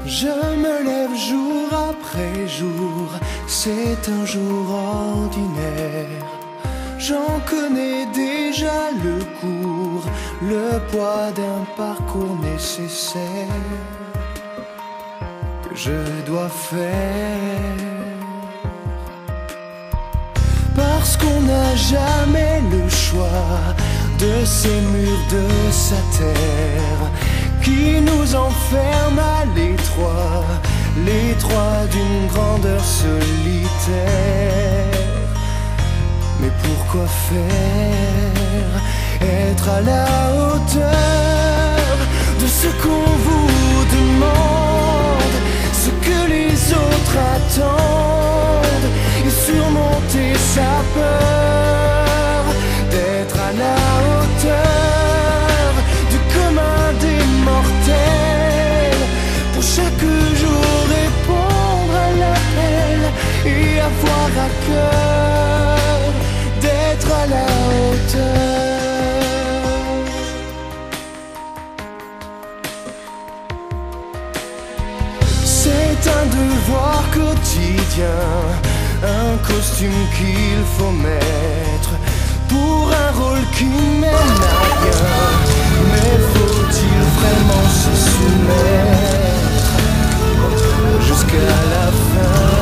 Je me lève jour après jour, c'est un jour ordinaire. J'en connais déjà le cours, le poids d'un parcours nécessaire que je dois faire. Parce qu'on n'a jamais le choix de ces murs de sa terre qui nous enferment à l'étroit, l'étroit d'une grandeur solitaire. Mais pourquoi faire? Être à la hauteur de ce qu'on vous demande, ce que les autres attendent, et surmonter sa peur d'être à la hauteur du commun des mortels. Pour chaque jour répondre à l'appel et avoir à cœur d'être à la hauteur. C'est un devoir quotidien, un costume qu'il faut mettre pour un rôle qui mène à rien. Mais faut-il vraiment se soumettre jusqu'à la fin?